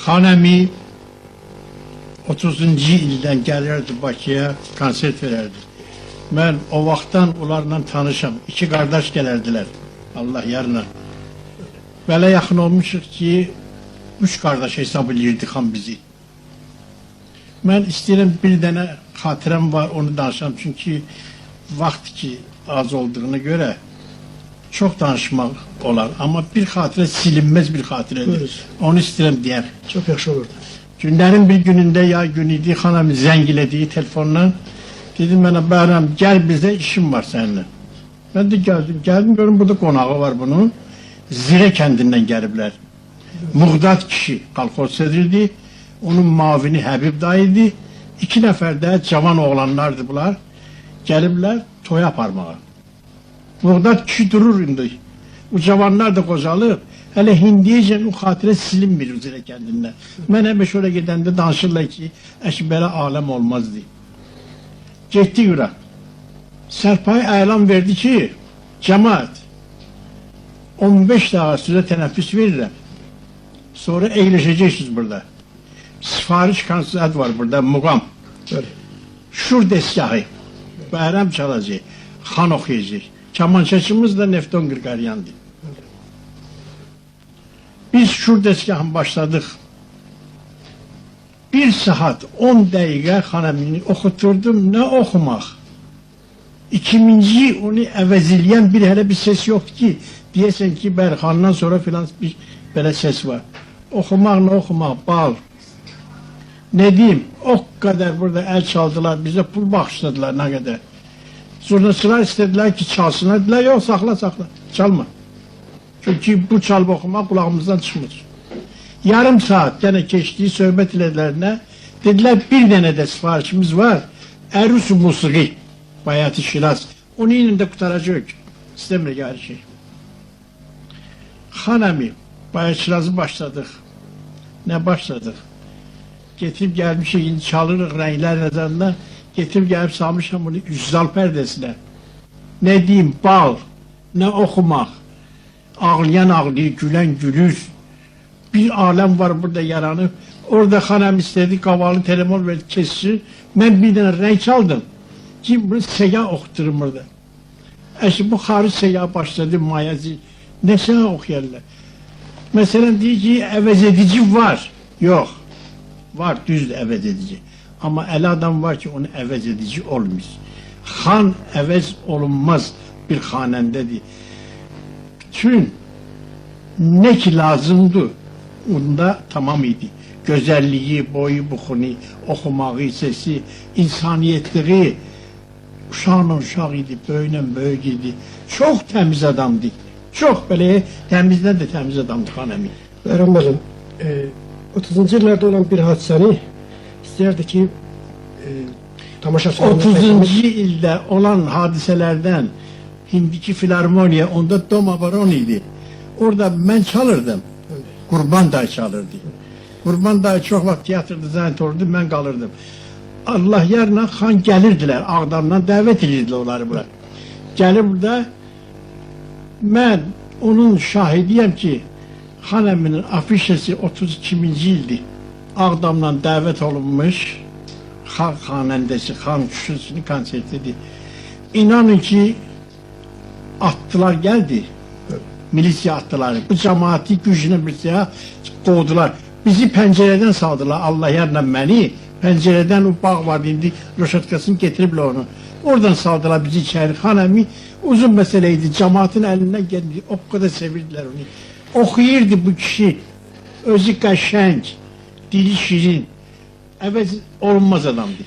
Xanəmi 30-cu ildən gəlirdi Bakıya, konsert verərdi. Mən o vaxtdan onlarla tanışam. İki qardaş gələrdilər. Allah yarına. Belə yaxın olmuşuq ki, 3 qardaş hesab edirdi xan bizi. Mən istəyirəm bir dənə xatirəm var, onu danışam. Çünki vaxt ki az olduğuna görə çox danışmaq olar. Amma bir xatirə silinməz bir xatirədir. Onu istəyirəm deyər. Çox yaxşı olurdu. Günlərin bir günündə yay günü idi, xanım zəng elədiyi telefonla. Dedim mənə, Bəhram, gəl bizdə işim var səninlə. Mən də gəldim, görüm burada qonağı var bunun. Zirə kəndindən gəliblər. Muğdad kişi kolxoz edirdi. Onun mavini Həbib dayıydı. 2 nəfər də cavan oğlanlardı bunlar. Gəliblər toya aparmağa. Muğdad kişi durur indi. Bu cavanlar da qocalıb. Hələ hindiyəcən o xatirə silinmir Zirə kəndindən. Mən həmə şöyle gedəndə danışırlar ki, belə aləm olmazdı. Getdi yura. Sərpay əlan verdi ki, cəmaət 15 dəqiqə sizə tənəffüs verirəm. Sonra eğleşeceksiniz burada. Sifariş konsert var burada, muğam. Şur desgahı. Bəhram çalacaq, xan oxuyacaq. Kamançaçımız da Nefton Qırqaryandı. Biz şur desgahın başladık. 1 saat 10 dəqiqə xanəmini oxuturdum, nə oxumaq. 2000 onu əvəziləyən bir hələ bir ses yoxdur ki, deyəsən ki, Bərxandan sonra filan bir belə ses var. Oxumaq, nə oxumaq, bal. Ne diyeyim, o kadar burada el çaldılar, bize pul bağışladılar ne kadar. Zurnacılar istediler ki çalsınlar, dediler yok sakla sakla, çalma. Çünkü bu çalma okuma kulağımızdan çıkmır. Yarım saat gene geçtiği söhbət elədilerine, dediler bir tane de sifarişimiz var, Ərus-u Musiki, Bayat-ı Şiraz, onu yine de kurtaracak, istemiyor her şey. Xanəmi, Bayat-ı Şiraz'ı başladık, ne başladık? Getirip gelmişik, indi çalırıq renkler nəzərindən, getirip gelip salmışam bunu üzzal pərdəsinə. Ne diyeyim, bal, ne okumaq, ağlayan ağlayır, gülen gülür. Bir alem var burada yaranıp, orada xanəm istedi, qavalı telefon verdi, kesici. Ben bir tane renk çaldım, ki bunu seya oxuturum burada. Bu xarı seya başladı, mayazi, ne seya oxuyarlar? Mesela deyir ki, əvəz edici var, yok. Var, düzdür əvəz edici. Ama el adam var ki, onu əvəz edici olmuş. Xan əvəz olunmaz bir xanəndədir. Bütün ne ki lazımdı, onda tamam idi. Gözəlliyi, boyu, buxunu, oxumağı, sesi, insaniyetliği, uşaqla uşaq idi, böylə böyük idi. Çox təmiz adamdı. Çox belə təmizdən də təmiz adamdı Xanəmi. Bəhram bacım, 30-cu illərdə olan bir hadisəni istəyərdi ki, tamaşaçılarına... 30-cu ildə olan hadisələrdən indiki filarmoniya, onda Doma Baron idi. Orada mən çalırdım. Qurban dayı çalırdı. Qurban dayı çox vaxt tiyatrda zənt olurdu, mən qalırdım. Allah yarına xan gəlirdilər, Ağdamdan dəvət edirdilər onları bura. Gəlib burada, mən onun şahidiyəm ki, Xanəminin afişesi 32-ci ildir. Ağdamdan dəvət olunmuş, xalq xanəndəsi, xan küşüsünün konsertidir. İnanın ki, attılar gəldi, milisiya attılar. Bu cemaati gücünü bir siyah qovdular. Bizi pəncərədən saldılar, Allah yarına məni. Pəncərədən o bağ vardı, indi roşatkasını getiriblər onu. Oradan saldılar bizi içəri. Xanəmi uzun məsələ idi, cemaatin əlindən gəldi, o kadar sevirdilər onu. Oxuyurdu bu kişi, özü qəşəng, dili şirin, əvəz olunmaz adamdı.